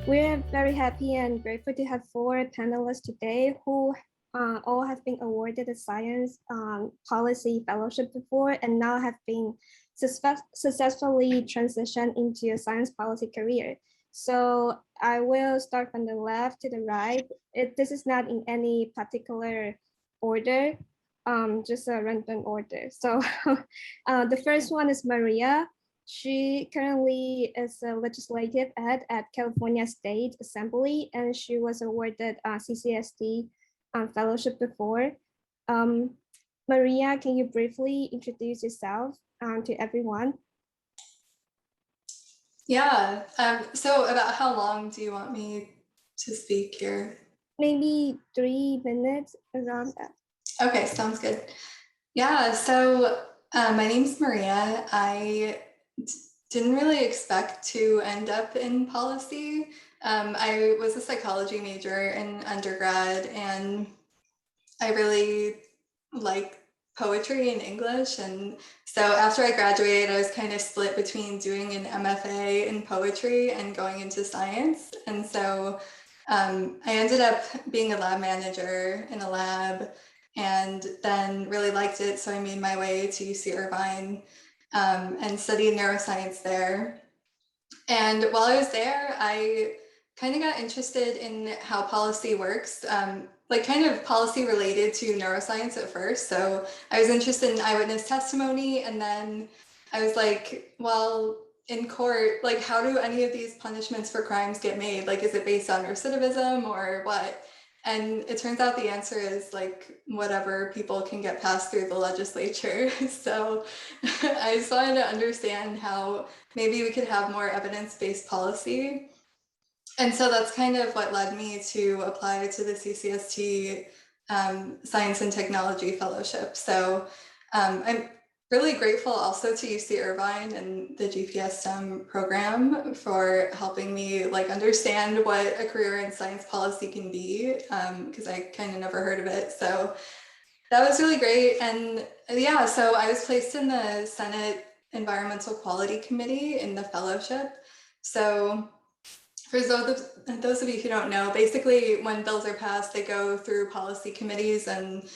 We're very happy and grateful to have 4 panelists today who all have been awarded a Science Policy Fellowship before and now have been successfully transitioned into a science policy career. So I will start from the left to the right. This is not in any particular order, just a random order. So the first one is Maria. She currently is a legislative aide at California State Assembly, and she was awarded a CCSD fellowship before. Maria, can you briefly introduce yourself to everyone? Yeah, so about how long do you want me to speak here? Maybe 3 minutes, around that. Okay, sounds good. Yeah, so my name's Maria. I didn't really expect to end up in policy. I was a psychology major in undergrad, and I really like poetry and English. And so after I graduated, I was kind of split between doing an MFA in poetry and going into science. And so I ended up being a lab manager in a lab, and then really liked it. So I made my way to UC Irvine and studied neuroscience there. And while I was there, I kind of got interested in how policy works, like kind of policy related to neuroscience at first. So I was interested in eyewitness testimony, and then I was like, well, in court, like how do any of these punishments for crimes get made? Like, is it based on recidivism or what? And it turns out the answer is like whatever people can get passed through the legislature. So I just wanted to understand how maybe we could have more evidence-based policy. And so that's kind of what led me to apply to the CCST Science and Technology Fellowship. So I'm really grateful also to UC Irvine and the GPS STEM program for helping me like understand what a career in science policy can be, because I kind of never heard of it. So that was really great. And yeah, so I was placed in the Senate Environmental Quality Committee in the fellowship. So for those of you who don't know, basically when bills are passed, they go through policy committees, and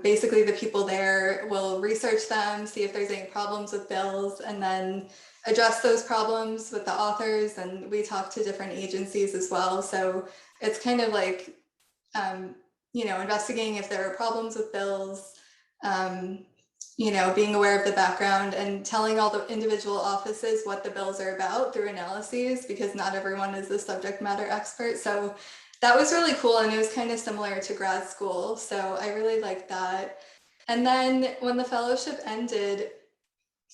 basically the people there will research them, see if there's any problems with bills, and then address those problems with the authors. And we talk to different agencies as well. So it's kind of like, you know, investigating if there are problems with bills, you know, being aware of the background and telling all the individual offices what the bills are about through analyses, because not everyone is a subject matter expert. So that was really cool. And it was kind of similar to grad school. So I really liked that. And then when the fellowship ended,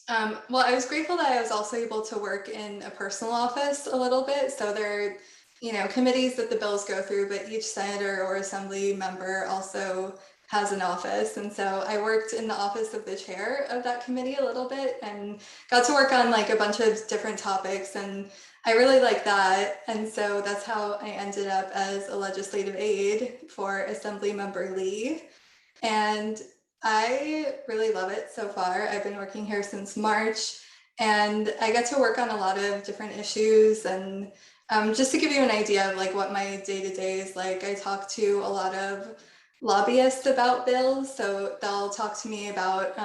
well, I was grateful that I was also able to work in a personal office a little bit. So there are, you know, committees that the bills go through, but each senator or assembly member also has an office. And so I worked in the office of the chair of that committee a little bit and got to work on like a bunch of different topics. And I really liked that. And so that's how I ended up as a legislative aide for Assembly Member Lee. And I really love it so far. I've been working here since March, and I get to work on a lot of different issues. And just to give you an idea of like what my day-to-day is like, I talk to a lot of lobbyists about bills. So they'll talk to me about,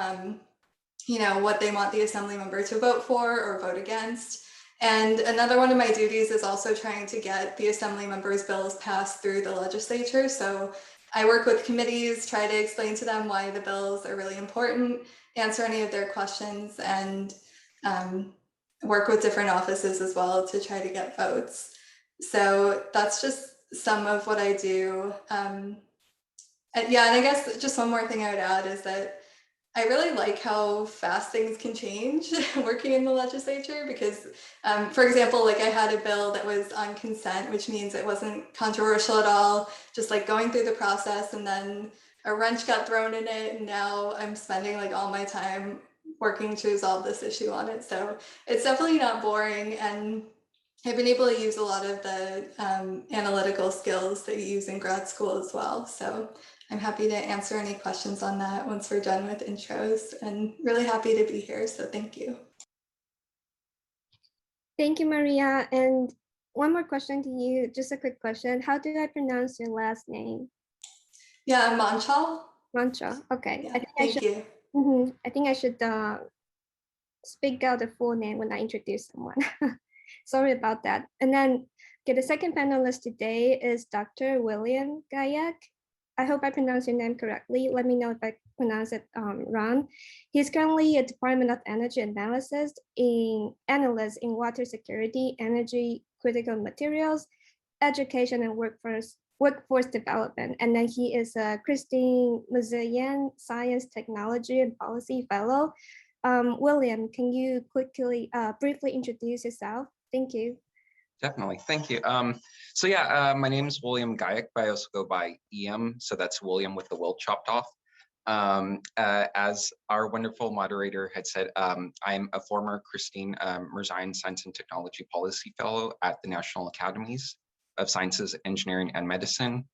you know, what they want the assembly member to vote for or vote against. And another one of my duties is also trying to get the assembly members' bills passed through the legislature. So I work with committees, try to explain to them why the bills are really important, answer any of their questions, and work with different offices as well to try to get votes. So that's just some of what I do. Yeah, and I guess just one more thing I would add is that I really like how fast things can change working in the legislature, because, for example, like I had a bill that was on consent, which means it wasn't controversial at all, just like going through the process, and then a wrench got thrown in it, and now I'm spending like all my time working to resolve this issue on it. So it's definitely not boring, and I've been able to use a lot of the analytical skills that you use in grad school as well. So I'm happy to answer any questions on that once we're done with intros, and really happy to be here. So thank you. Thank you, Maria. And one more question to you, just a quick question. How do I pronounce your last name? Yeah, Montchal. Montchal. Okay. Yeah, thank you. I think I should speak out the full name when I introduce someone. Sorry about that. And then the second panelist today is Dr. William Gaieck. I hope I pronounced your name correctly. Let me know if I pronounce it wrong. He's currently a Department of Energy Analyst Analyst in water security, energy, critical materials, education, and workforce development. And then he is a Christine Mirzayan Science, Technology, and Policy Fellow. William, can you briefly introduce yourself? Thank you. Definitely, thank you. My name is William Gaieck, but I also go by EM, so that's William with the will chopped off. As our wonderful moderator had said, I'm a former Christine Mirzayan Science and Technology Policy Fellow at the National Academies of Sciences, Engineering, and Medicine.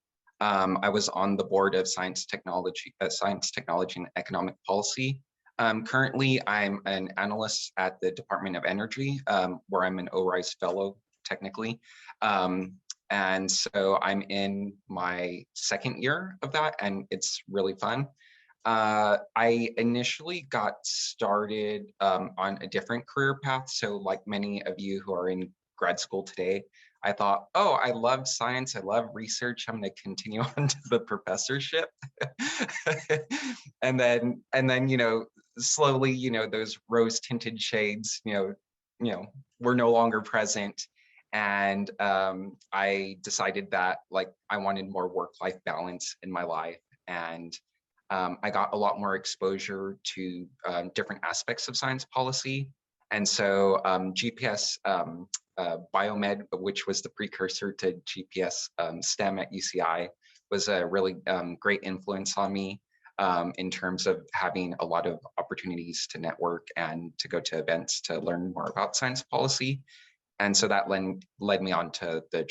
I was on the board of Science, Technology, and Economic Policy. Currently, I'm an analyst at the Department of Energy, where I'm an ORISE fellow, technically. And so I'm in my second year of that, and it's really fun. I initially got started on a different career path. So like many of you who are in grad school today, I thought, oh, I love science, I love research, I'm going to continue on to the professorship. and then, slowly, those rose tinted shades, were no longer present. And I decided that I wanted more work-life balance in my life. And I got a lot more exposure to different aspects of science policy. And so GPS Biomed, which was the precursor to GPS STEM at UCI, was a really great influence on me in terms of having a lot of opportunities to network and to go to events to learn more about science policy. And so that led me on to the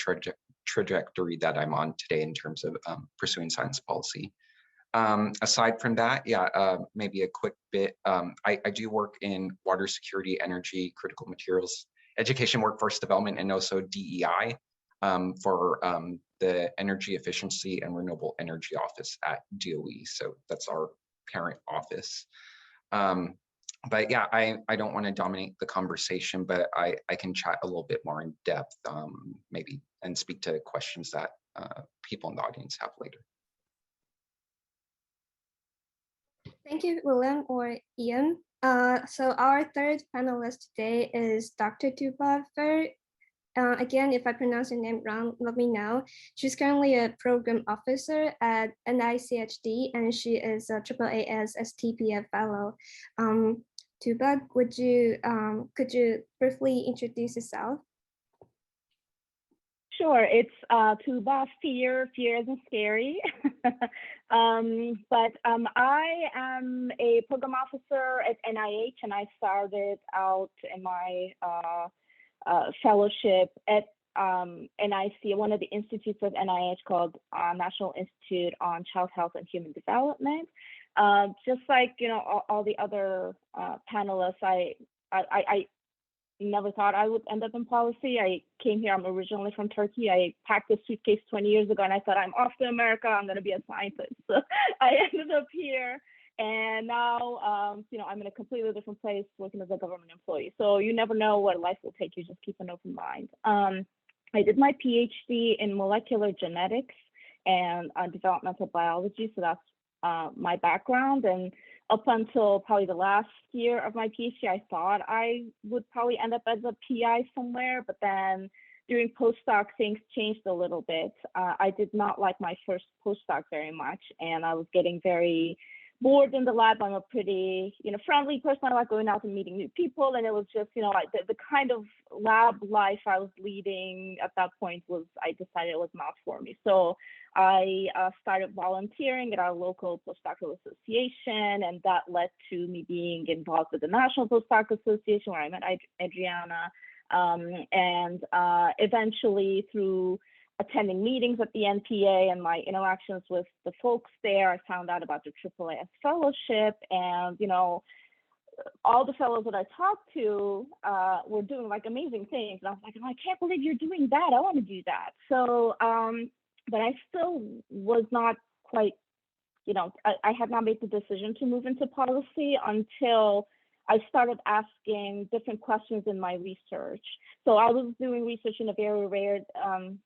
trajectory that I'm on today in terms of pursuing science policy. Aside from that, maybe a quick bit. I do work in water security, energy, critical materials, education, workforce development, and also DEI for the Energy Efficiency and Renewable Energy Office at DOE. So that's our parent office. But yeah, I don't want to dominate the conversation, but I can chat a little bit more in depth, maybe, and speak to questions that people in the audience have later. Thank you, William or Ian. So our third panelist today is Dr. Tuba Fehr. Again, if I pronounce your name wrong, let me know. She's currently a program officer at NICHD, and she is a AAAS STPF fellow. Tuba, could you briefly introduce yourself? Sure, it's Tuba Fehr, fear isn't scary. But I am a program officer at NIH, and I started out in my fellowship at NIC, one of the institutes of NIH called National Institute on Child Health and Human Development. Just like all the other panelists, I never thought I would end up in policy. I came here, I'm originally from Turkey. I packed a suitcase 20 years ago and I thought, I'm off to America, I'm gonna be a scientist. So I ended up here, and now I'm in a completely different place working as a government employee. So you never know where life will take you, just keep an open mind. I did my PhD in molecular genetics and developmental biology, so that's my background. And up until probably the last year of my PhD, I thought I would probably end up as a PI somewhere, but then during postdoc, things changed a little bit. I did not like my first postdoc very much, and I was getting very bored in the lab. I'm a pretty, friendly person. I like going out and meeting new people, and it was just, like the kind of lab life I was leading at that point I decided it was not for me. So I started volunteering at our local postdoctoral association, and that led to me being involved with the National Postdoc Association, where I met Adriana, and eventually through attending meetings at the NPA and my interactions with the folks there, I found out about the AAAS fellowship, and all the fellows that I talked to were doing like amazing things. And I was like, oh, I can't believe you're doing that. I want to do that. So, but I still was not quite, I had not made the decision to move into policy until I started asking different questions in my research. So I was doing research in a very rare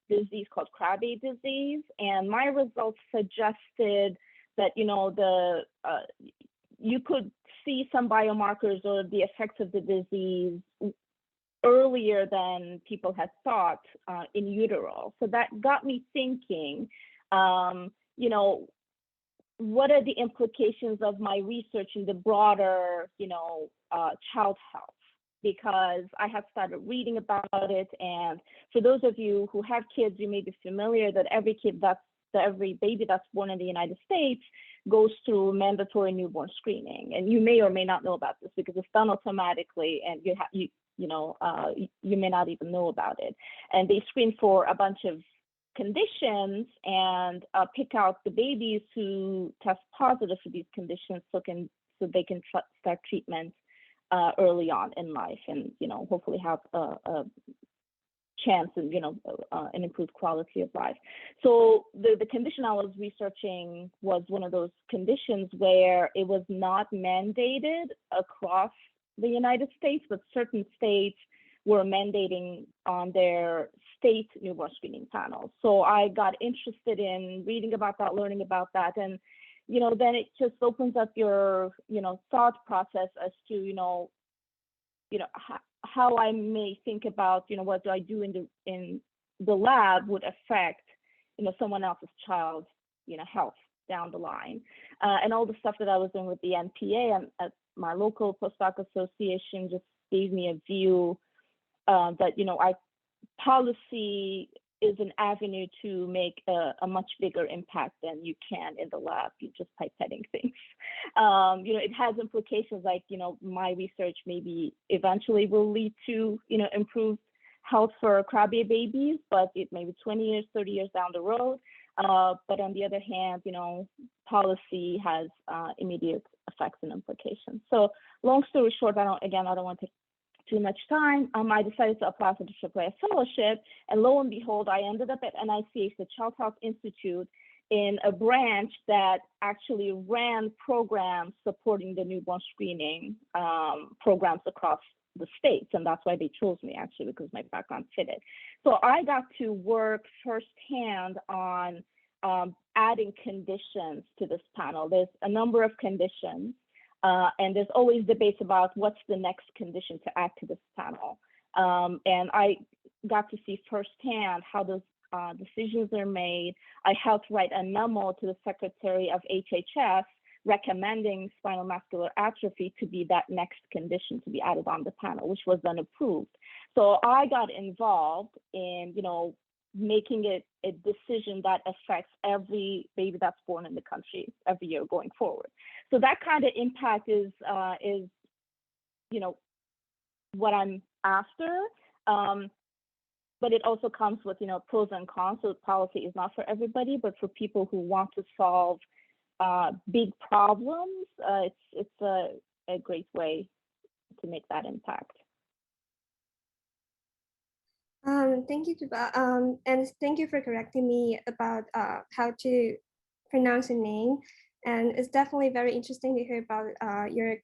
disease called Krabbe disease, and my results suggested that you could see some biomarkers or the effects of the disease earlier than people had thought in utero. So that got me thinking, what are the implications of my research in the broader, child health? Because I have started reading about it. And for those of you who have kids, you may be familiar that every baby that's born in the United States goes through mandatory newborn screening. And you may or may not know about this because it's done automatically, and you may not even know about it. And they screen for a bunch of conditions and pick out the babies who test positive for these conditions so they can start treatment early on in life, and hopefully have a chance and an improved quality of life. So the condition I was researching was one of those conditions where it was not mandated across the United States, but certain states were mandating on their state newborn screening panels. So I got interested in reading about that, learning about that, and then it just opens up your thought process as to how I may think about what do I do in the lab would affect someone else's child's health down the line, and all the stuff that I was doing with the NPA and at my local postdoc association just gave me a view that policy is an avenue to make a much bigger impact than you can in the lab. You just pipetting things. It has implications like my research maybe eventually will lead to improved health for Krabbe babies, but it may be 20 years, 30 years down the road. But on the other hand, policy has immediate effects and implications. So long story short, I don't want to take too much time. I decided to apply for the AAAS fellowship, and lo and behold, I ended up at NICH, the Child Health Institute, in a branch that actually ran programs supporting the newborn screening programs across the states, and that's why they chose me, actually, because my background fitted. So I got to work firsthand on adding conditions to this panel. There's a number of conditions, and there's always debates about what's the next condition to add to this panel. And I got to see firsthand how those decisions are made. I helped write a memo to the Secretary of HHS recommending spinal muscular atrophy to be that next condition to be added on the panel, which was then approved. So I got involved in, making it a decision that affects every baby that's born in the country every year going forward. So that kind of impact is what I'm after. But it also comes with, pros and cons. So policy is not for everybody, but for people who want to solve big problems, it's a great way to make that impact. Thank you, Tuba. And thank you for correcting me about how to pronounce your name. And it's definitely very interesting to hear about your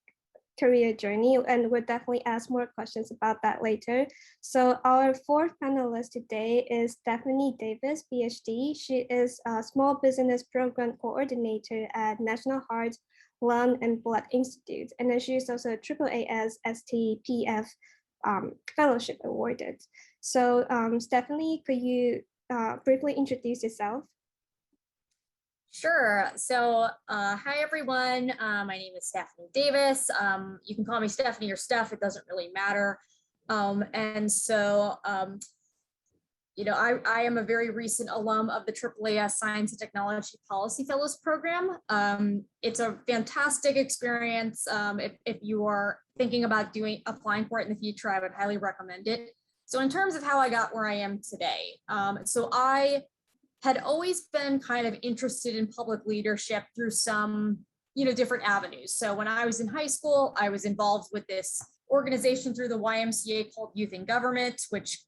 career journey, and we'll definitely ask more questions about that later. So our fourth panelist today is Stephanie Davis, PhD. She is a small business program coordinator at National Heart, Lung, and Blood Institute, and then she's also a AAAS STPF fellowship awarded. So Stephanie, could you briefly introduce yourself? Sure. So hi, everyone. My name is Stephanie Davis. You can call me Stephanie or Steph. It doesn't really matter. And so, I am a very recent alum of the AAAS Science and Technology Policy Fellows Program. It's a fantastic experience. If you are thinking about applying for it in the future, I would highly recommend it. So in terms of how I got where I am today, so I had always been kind of interested in public leadership through some different avenues. So when I was in high school, I was involved with this organization through the YMCA called Youth in Government, which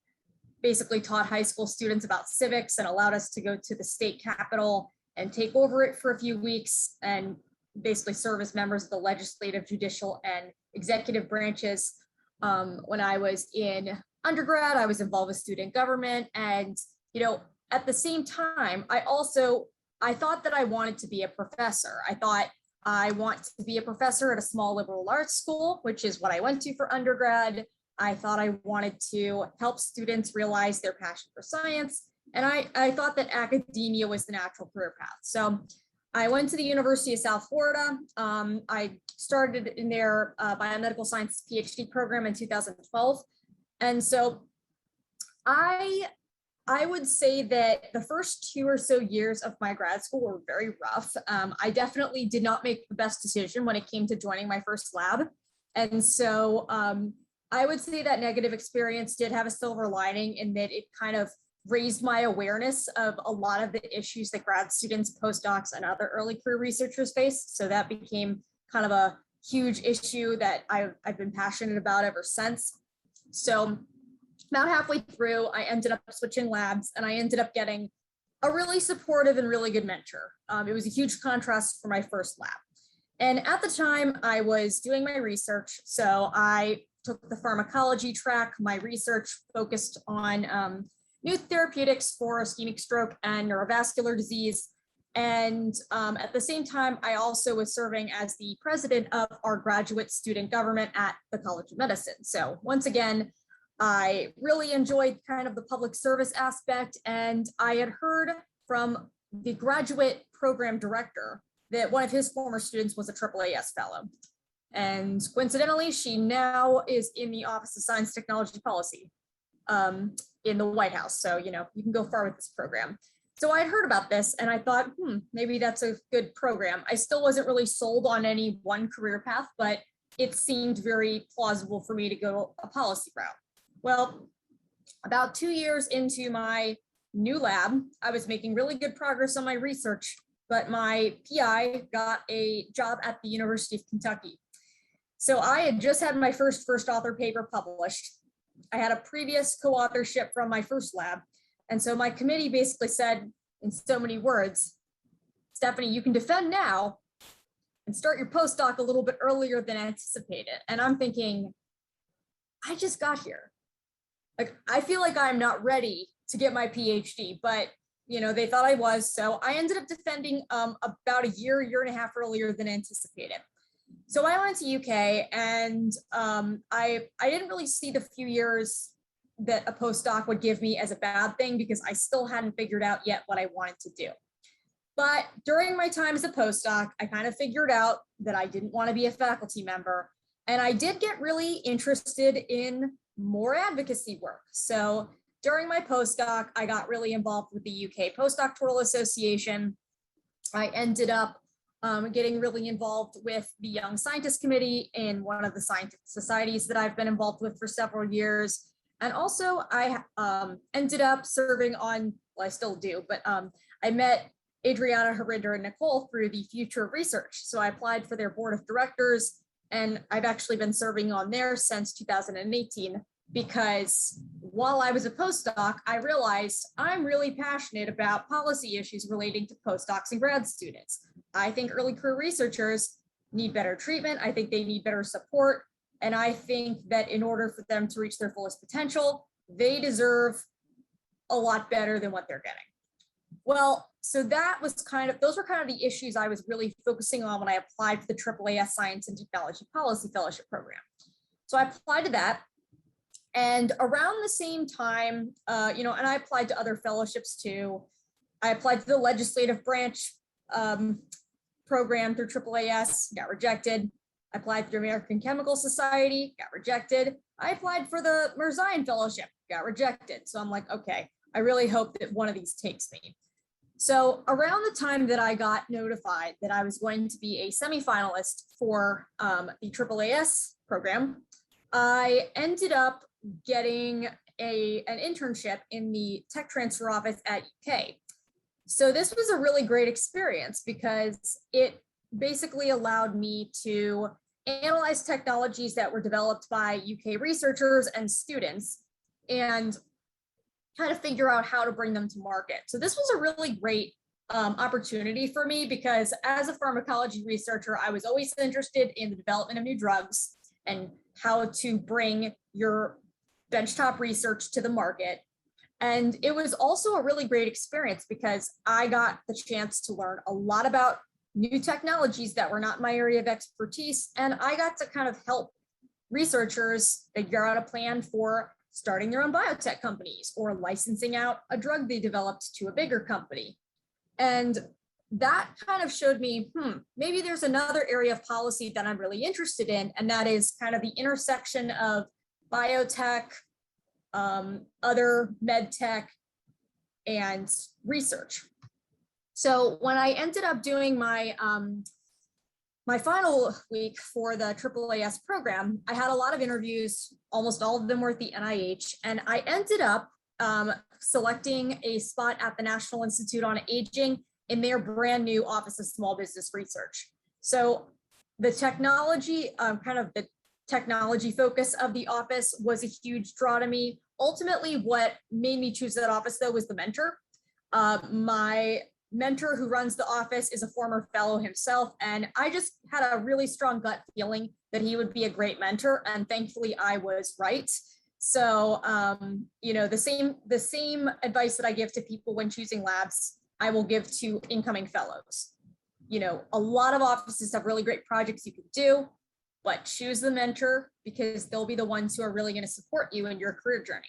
basically taught high school students about civics and allowed us to go to the state capitol and take over it for a few weeks and basically serve as members of the legislative, judicial, and executive branches. When I was in undergrad, I was involved with student government. And, at the same time, I thought that I wanted to be a professor. I thought I want to be a professor at a small liberal arts school, which is what I went to for undergrad. I thought I wanted to help students realize their passion for science. And I thought that academia was the natural career path. So I went to the University of South Florida. I started in their biomedical science PhD program in 2012. And so I would say that the first 2 or so years of my grad school were very rough. I definitely did not make the best decision when it came to joining my first lab. And so I would say that negative experience did have a silver lining in that it kind of raised my awareness of a lot of the issues that grad students, postdocs, and other early career researchers face. So that became kind of a huge issue that I've been passionate about ever since. So about halfway through, I ended up switching labs and I ended up getting a really supportive and really good mentor. It was a huge contrast for my first lab. And at the time I was doing my research. So I took the pharmacology track. My research focused on new therapeutics for ischemic stroke and neurovascular disease. And at the same time, I also was serving as the president of our graduate student government at the College of Medicine. So once again, I really enjoyed kind of the public service aspect, and I had heard from the graduate program director that one of his former students was a AAAS fellow. And coincidentally, she now is in the Office of Science Technology Policy in the White House. So, you can go far with this program. So I'd heard about this and I thought, maybe that's a good program. I still wasn't really sold on any one career path, but it seemed very plausible for me to go a policy route. Well, about 2 years into my new lab, I was making really good progress on my research, but my PI got a job at the University of Kentucky. So I had just had my first author paper published. I had a previous co-authorship from my first lab. And so my committee basically said in so many words, Stephanie, you can defend now and start your postdoc a little bit earlier than anticipated. And I'm thinking, I just got here. Like, I feel like I'm not ready to get my PhD, but they thought I was. So I ended up defending about a year and a half earlier than anticipated. So I went to UK and I didn't really see the few years that a postdoc would give me as a bad thing because I still hadn't figured out yet what I wanted to do. But during my time as a postdoc, I kind of figured out that I didn't want to be a faculty member. And I did get really interested in more advocacy work. So during my postdoc, I got really involved with the UK Postdoctoral Association. I ended up getting really involved with the Young Scientist Committee in one of the scientific societies that I've been involved with for several years. And also I ended up serving on, well, I still do, but I met Adriana, Harinder, and Nicole through the Future of Research. So I applied for their board of directors, and I've actually been serving on there since 2018, because while I was a postdoc, I realized I'm really passionate about policy issues relating to postdocs and grad students. I think early career researchers need better treatment. I think they need better support. And I think that in order for them to reach their fullest potential, they deserve a lot better than what they're getting. Well, so those were kind of the issues I was really focusing on when I applied for the AAAS Science and Technology Policy Fellowship Program. So I applied to that. And around the same time, and I applied to other fellowships too. I applied to the legislative branch program through AAAS, got rejected. I applied to the American Chemical Society, got rejected. I applied for the Mirzayan Fellowship, got rejected. So I'm like, okay, I really hope that one of these takes me. So around the time that I got notified that I was going to be a semifinalist for the AAAS program, I ended up getting an internship in the tech transfer office at UK. So this was a really great experience because it basically allowed me to analyze technologies that were developed by UK researchers and students and kind of figure out how to bring them to market. So this was a really great opportunity for me, because as a pharmacology researcher, I was always interested in the development of new drugs and how to bring your benchtop research to the market. And it was also a really great experience because I got the chance to learn a lot about new technologies that were not my area of expertise. And I got to kind of help researchers figure out a plan for starting their own biotech companies or licensing out a drug they developed to a bigger company. And that kind of showed me, maybe there's another area of policy that I'm really interested in, and that is kind of the intersection of biotech, other med tech, and research. So when I ended up doing my my final week for the AAAS program, I had a lot of interviews. Almost all of them were at the NIH, and I ended up selecting a spot at the National Institute on Aging in their brand new Office of Small Business Research. So the technology, kind of the technology focus of the office was a huge draw to me. Ultimately, what made me choose that office, though, was the mentor. My mentor who runs the office is a former fellow himself, and I just had a really strong gut feeling that he would be a great mentor, and thankfully I was right. So, you know, the same advice that I give to people when choosing labs, I will give to incoming fellows. You know, a lot of offices have really great projects you can do, but choose the mentor because they'll be the ones who are really going to support you in your career journey.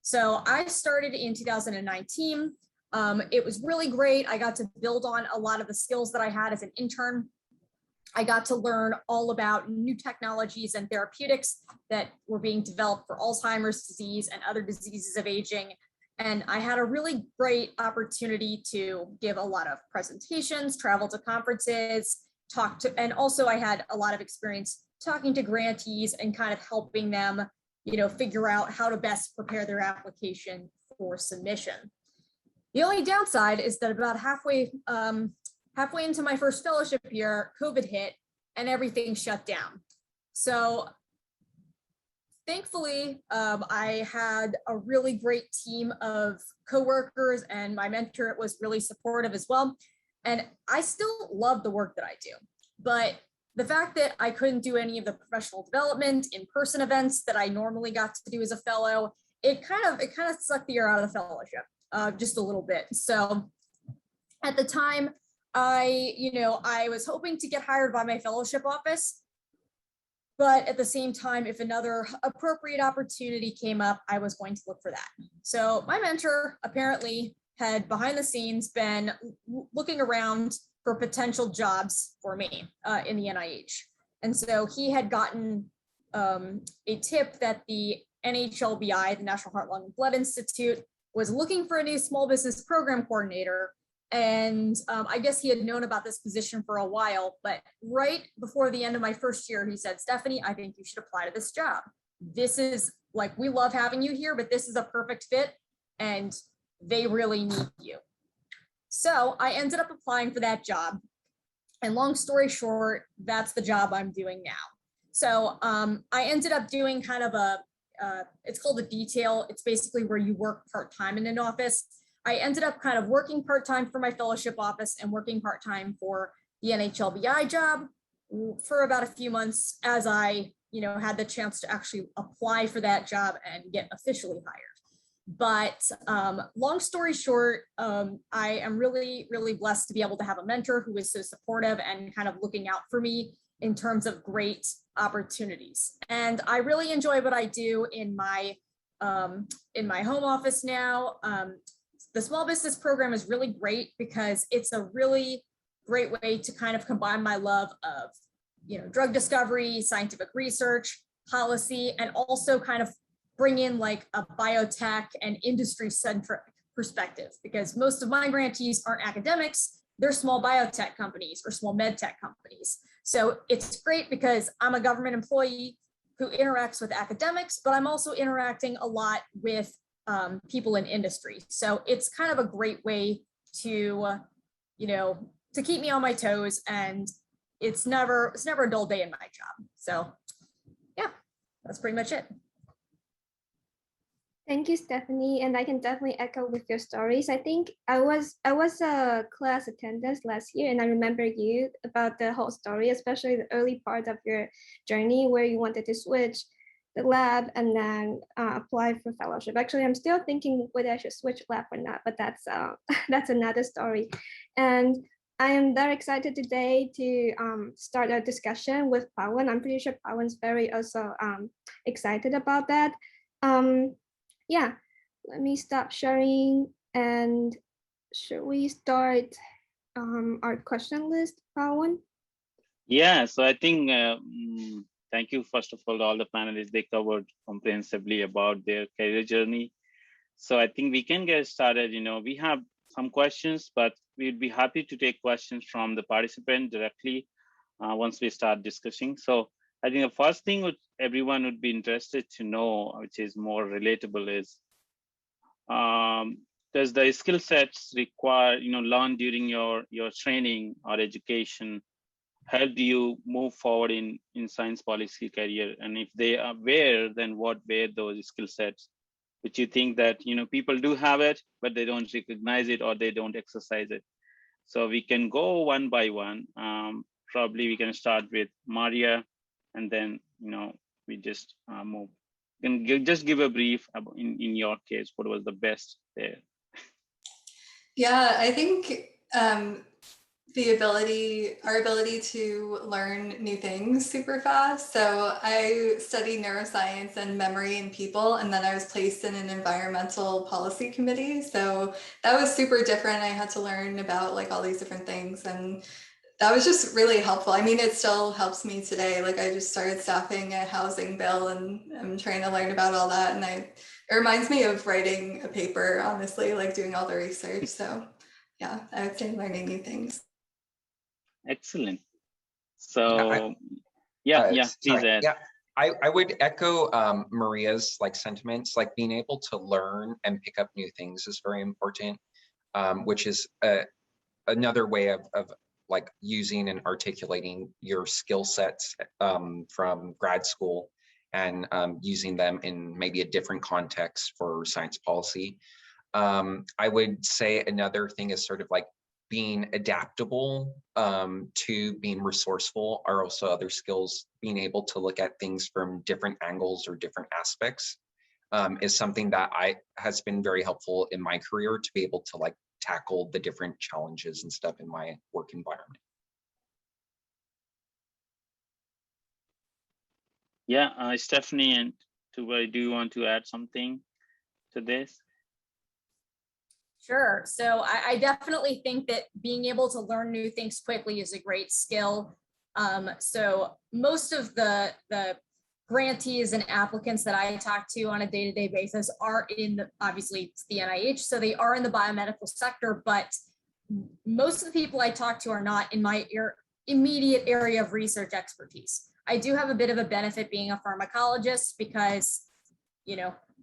So I started in 2019. It was really great. I got to build on a lot of the skills that I had as an intern. I got to learn all about new technologies and therapeutics that were being developed for Alzheimer's disease and other diseases of aging. And I had a really great opportunity to give a lot of presentations, travel to conferences, and also I had a lot of experience talking to grantees and kind of helping them, you know, figure out how to best prepare their application for submission. The only downside is that about halfway into my first fellowship year, COVID hit and everything shut down. So thankfully, I had a really great team of coworkers, and my mentor was really supportive as well. And I still love the work that I do, but the fact that I couldn't do any of the professional development in-person events that I normally got to do as a fellow, it kind of sucked the air out of the fellowship just a little bit. So at the time, I was hoping to get hired by my fellowship office, but at the same time, if another appropriate opportunity came up, I was going to look for that. So my mentor apparently had behind the scenes been looking around for potential jobs for me in the NIH. And so he had gotten a tip that the NHLBI, the National Heart, Lung, and Blood Institute, was looking for a new small business program coordinator. And I guess he had known about this position for a while, but right before the end of my first year, he said, "Stephanie, I think you should apply to this job. This is like, we love having you here, but this is a perfect fit and they really need you." So I ended up applying for that job. And long story short, that's the job I'm doing now. So I ended up doing kind of it's called a detail. It's basically where you work part-time in an office. I ended up kind of working part-time for my fellowship office and working part-time for the NHLBI job for about a few months as I, had the chance to actually apply for that job and get officially hired. But long story short, I am really, really blessed to be able to have a mentor who is so supportive and kind of looking out for me in terms of great opportunities. And I really enjoy what I do in my home office now. The small business program is really great because it's a really great way to kind of combine my love of, drug discovery, scientific research, policy, and also kind of bring in like a biotech and industry-centric perspective, because most of my grantees aren't academics, they're small biotech companies or small med tech companies. So it's great because I'm a government employee who interacts with academics, but I'm also interacting a lot with people in industry. So it's kind of a great way to, to keep me on my toes and it's never a dull day in my job. So yeah, that's pretty much it. Thank you, Stephanie. And I can definitely echo with your stories. I think I was a class attendance last year, and I remember you about the whole story, especially the early part of your journey where you wanted to switch the lab and then apply for fellowship. Actually, I'm still thinking whether I should switch lab or not, but that's that's another story. And I am very excited today to start a discussion with Pawan. I'm pretty sure Pawan's very also excited about that. Yeah, let me stop sharing, and should we start our question list, Pawan? Yeah, so I think, thank you, first of all the panelists, they covered comprehensively about their career journey. So I think we can get started. We have some questions, but we'd be happy to take questions from the participant directly once we start discussing. So I think the first thing everyone would be interested to know, which is more relatable, is does the skill sets require, learned during your training or education help you move forward in science policy career? And if they are where, then what were those skill sets which you think that people do have it, but they don't recognize it or they don't exercise it? So we can go one by one. Probably we can start with Maria, and then we just move. Just give a brief about, in your case, what was the best there? Yeah, I think our ability to learn new things super fast. So I studied neuroscience and memory and people, and then I was placed in an environmental policy committee. So that was super different. I had to learn about like all these different things, and that was just really helpful. I mean, it still helps me today. Like I just started staffing a housing bill, and I'm trying to learn about all that. And it reminds me of writing a paper, honestly, like doing all the research. So yeah, I would say learning new things. Excellent. So please add. Yeah, I would echo Maria's sentiments. Like being able to learn and pick up new things is very important, which is another way of like using and articulating your skill sets from grad school and using them in maybe a different context for science policy. I would say another thing is sort of like being adaptable to being resourceful are also other skills. Being able to look at things from different angles or different aspects is something that has been very helpful in my career to be able to like tackle the different challenges and stuff in my work environment. Yeah, Stephanie and Tuba, do you want to add something to this? Sure. So I definitely think that being able to learn new things quickly is a great skill. So most of the grantees and applicants that I talk to on a day-to-day basis are obviously it's the NIH, so they are in the biomedical sector, but most of the people I talk to are not in my immediate area of research expertise. I do have a bit of a benefit being a pharmacologist because,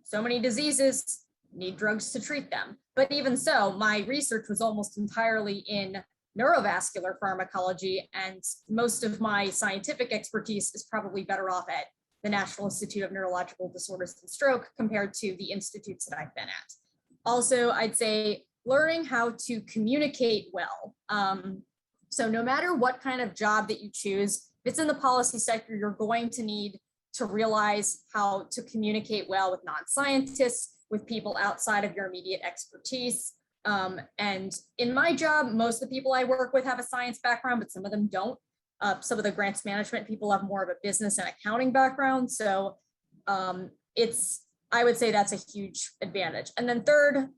so many diseases need drugs to treat them. But even so, my research was almost entirely in neurovascular pharmacology, and most of my scientific expertise is probably better off at the National Institute of Neurological Disorders and Stroke compared to the institutes that I've been at. Also, I'd say learning how to communicate well. So no matter what kind of job that you choose, if it's in the policy sector, you're going to need to realize how to communicate well with non-scientists, with people outside of your immediate expertise. And in my job, most of the people I work with have a science background, but some of them don't. Some of the grants management people have more of a business and accounting background. So I would say that's a huge advantage. And then third,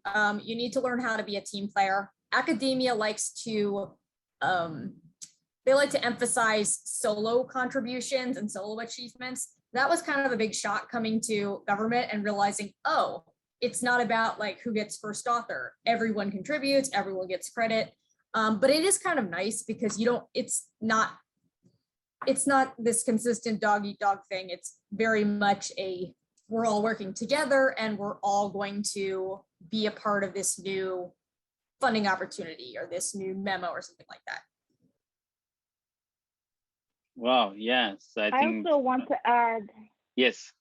you need to learn how to be a team player. Academia likes to, they like to emphasize solo contributions and solo achievements. That was kind of a big shock coming to government and realizing, oh, it's not about like who gets first author. Everyone contributes, everyone gets credit. But it is kind of nice because it's not this consistent dog eat dog thing. It's very much we're all working together and we're all going to be a part of this new funding opportunity or this new memo or something like that. Wow, yes, I I think. also want to add. Yes,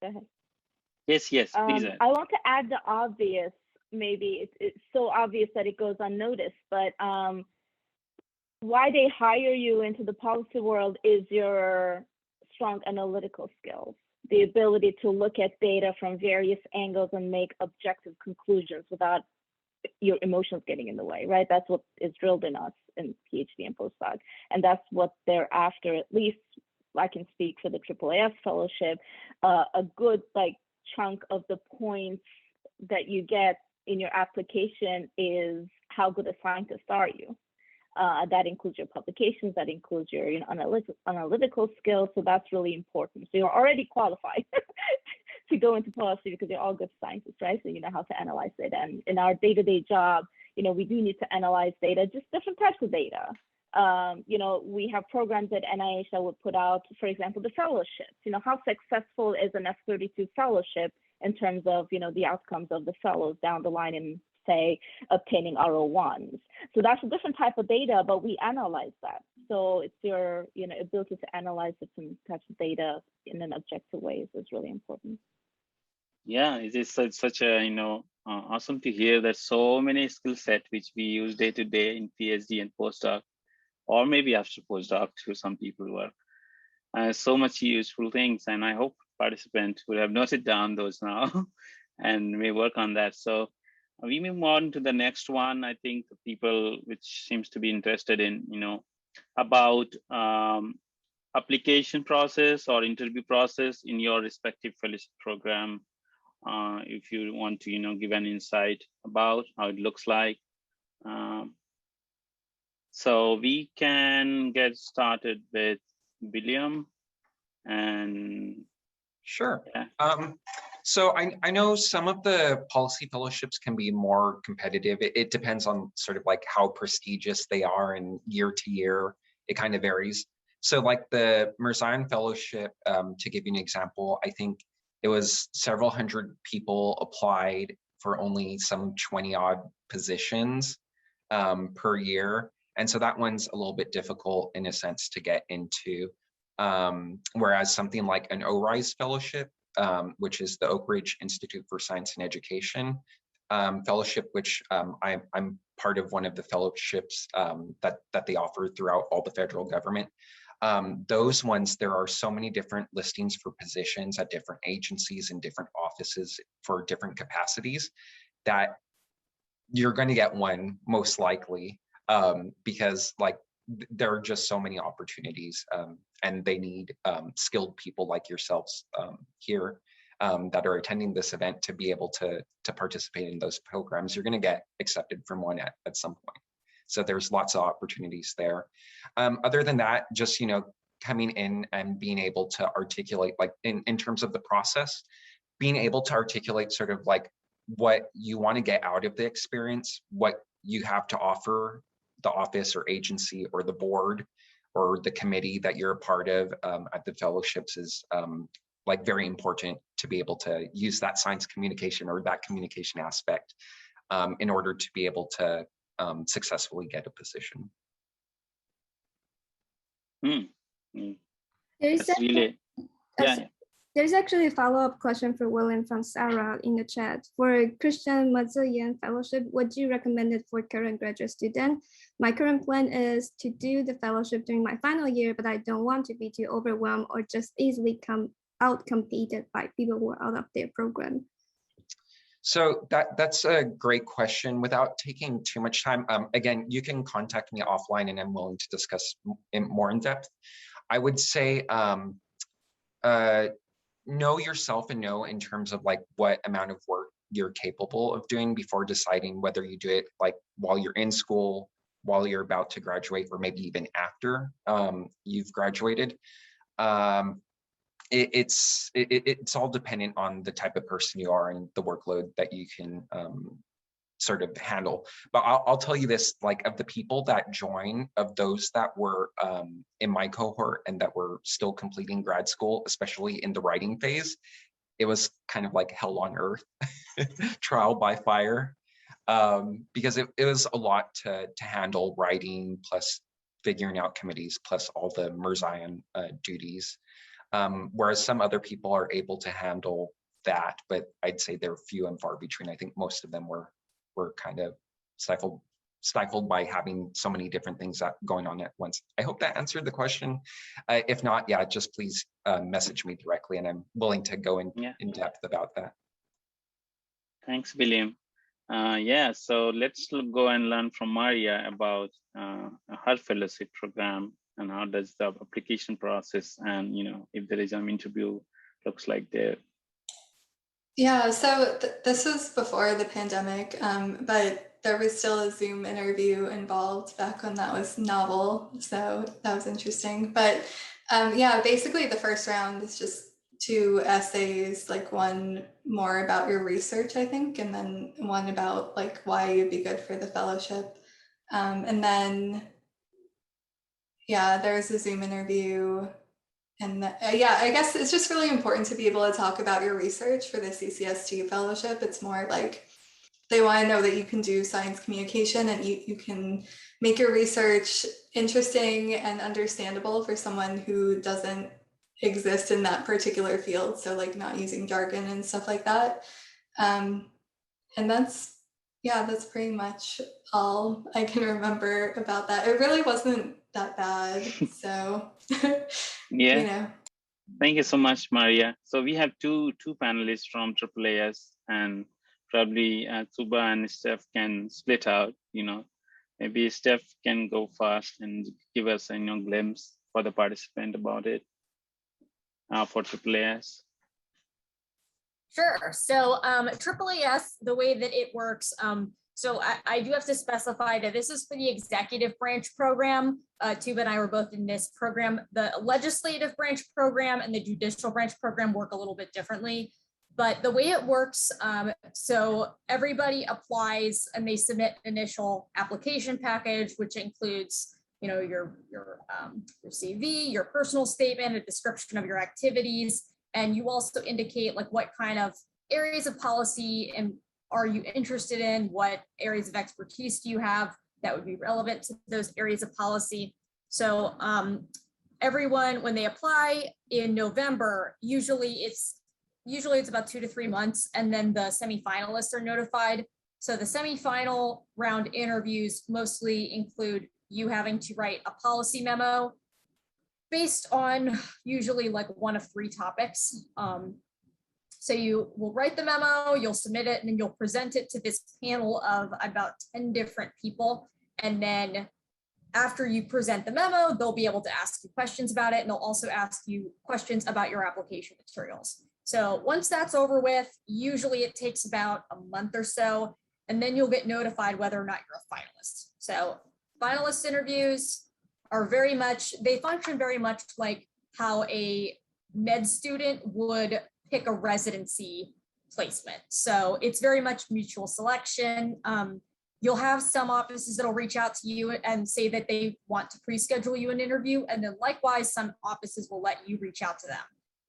Go ahead. yes, please. I want to add the obvious. Maybe it's so obvious that it goes unnoticed, but why they hire you into the policy world is your strong analytical skills, the ability to look at data from various angles and make objective conclusions without your emotions getting in the way, right? That's what is drilled in us in PhD and postdoc. And that's what they're after, at least I can speak for the AAAS fellowship. A good chunk of the points that you get in your application is how good a scientist are you. That includes your publications, that includes your analytical skills. So that's really important. So you're already qualified to go into policy because you're all good scientists, right? So you know how to analyze data. And in our day-to-day job, we do need to analyze data, just different types of data. We have programs at NIH that would put out, for example, the fellowships. How successful is an F32 fellowship in terms of, the outcomes of the fellows down the line in, say, obtaining R01s. So that's a different type of data, but we analyze that. So it's your, ability to analyze different types of data in an objective way is really important. Yeah, it is such a, awesome to hear that so many skill set which we use day to day in PhD and postdoc, or maybe after postdoc to some people work. So much useful things, and I hope participants would have noted down those now and may work on that. So we move on to the next one. I think the people which seems to be interested in, about application process or interview process in your respective fellowship program. If you want to, give an insight about how it looks like. So we can get started with William and Sure. yeah. So I know some of the policy fellowships can be more competitive. It depends on sort of like how prestigious they are, and year to year, it kind of varies. So like the Mirzayan Fellowship, to give you an example, I think it was several hundred people applied for only some 20 odd positions per year. And so that one's a little bit difficult in a sense to get into. Whereas something like an ORISE fellowship, which is the Oak Ridge Institute for Science and Education fellowship, which I'm part of one of the fellowships that they offer throughout all the federal government. Those ones, there are so many different listings for positions at different agencies and different offices for different capacities that you're going to get one most likely, because there are just so many opportunities, and they need skilled people like yourselves here that are attending this event to be able to participate in those programs. You're going to get accepted from one at some point. So there's lots of opportunities there. Other than that, just coming in and being able to articulate, like in terms of the process, being able to articulate sort of like what you want to get out of the experience, what you have to offer the office or agency or the board or the committee that you're a part of at the fellowships is like very important to be able to use that science communication or that communication aspect in order to be able to successfully get a position. There's Really, yeah. There's actually a follow-up question for William from Sarah in the chat. For Christian Mirzayan Fellowship, what do you recommend it for current graduate student? My current plan is to do the fellowship during my final year, but I don't want to be too overwhelmed or just easily out-competed by people who are out of their program. So that's a great question. Without taking too much time, again, you can contact me offline and I'm willing to discuss more in depth. I would say know yourself and know in terms of like what amount of work you're capable of doing before deciding whether you do it like while you're in school, while you're about to graduate, or maybe even after you've graduated. It's all dependent on the type of person you are and the workload that you can sort of handle. But I'll tell you this, like of the people that join, of those that were in my cohort and that were still completing grad school, especially in the writing phase, it was kind of like hell on earth, trial by fire, because it was a lot to handle, writing plus figuring out committees plus all the Mirzayan duties. Whereas some other people are able to handle that, but I'd say they're few and far between. I think most of them were kind of stifled by having so many different things going on at once. I hope that answered the question. If not, yeah, just please message me directly, and I'm willing to go in depth about that. Thanks, William. Yeah, so let's go and learn from Maria about her fellowship program and how does the application process, and if there is an interview looks like there. Yeah, so this was before the pandemic, but there was still a Zoom interview involved back when that was novel. So that was interesting. But yeah, basically the first round is just 2 essays, like one more about your research, I think, and then one about like why you'd be good for the fellowship. And then, yeah, there's a Zoom interview. And yeah, I guess it's just really important to be able to talk about your research for the CCST fellowship. It's more like they want to know that you can do science communication and you can make your research interesting and understandable for someone who doesn't exist in that particular field. So like not using jargon and stuff like that. And that's pretty much all I can remember about that. It really wasn't that bad. So, yeah. Thank you so much, Maria. So we have two panelists from AAAS, and probably Tuba and Steph can split out. Maybe Steph can go first and give us a glimpse for the participant about it for AAAS. Sure. So AAAS, the way that it works, so I do have to specify that this is for the executive branch program. Tuba and I were both in this program. The legislative branch program and the judicial branch program work a little bit differently. But the way it works, so everybody applies and they submit an initial application package, which includes, your CV, your personal statement, a description of your activities, and you also indicate like what kind of areas of policy and are you interested in, what areas of expertise do you have that would be relevant to those areas of policy. So everyone, when they apply in November, usually it's about 2 to 3 months, and then the semifinalists are notified. So the semifinal round interviews mostly include you having to write a policy memo based on usually like one of 3 topics. So you will write the memo, you'll submit it, and then you'll present it to this panel of about 10 different people. And then after you present the memo, they'll be able to ask you questions about it, and they'll also ask you questions about your application materials. So once that's over with, usually it takes about a month or so, and then you'll get notified whether or not you're a finalist. So finalist interviews are they function very much like how a med student would pick a residency placement. So it's very much mutual selection. You'll have some offices that'll reach out to you and say that they want to pre-schedule you an interview. And then likewise, some offices will let you reach out to them.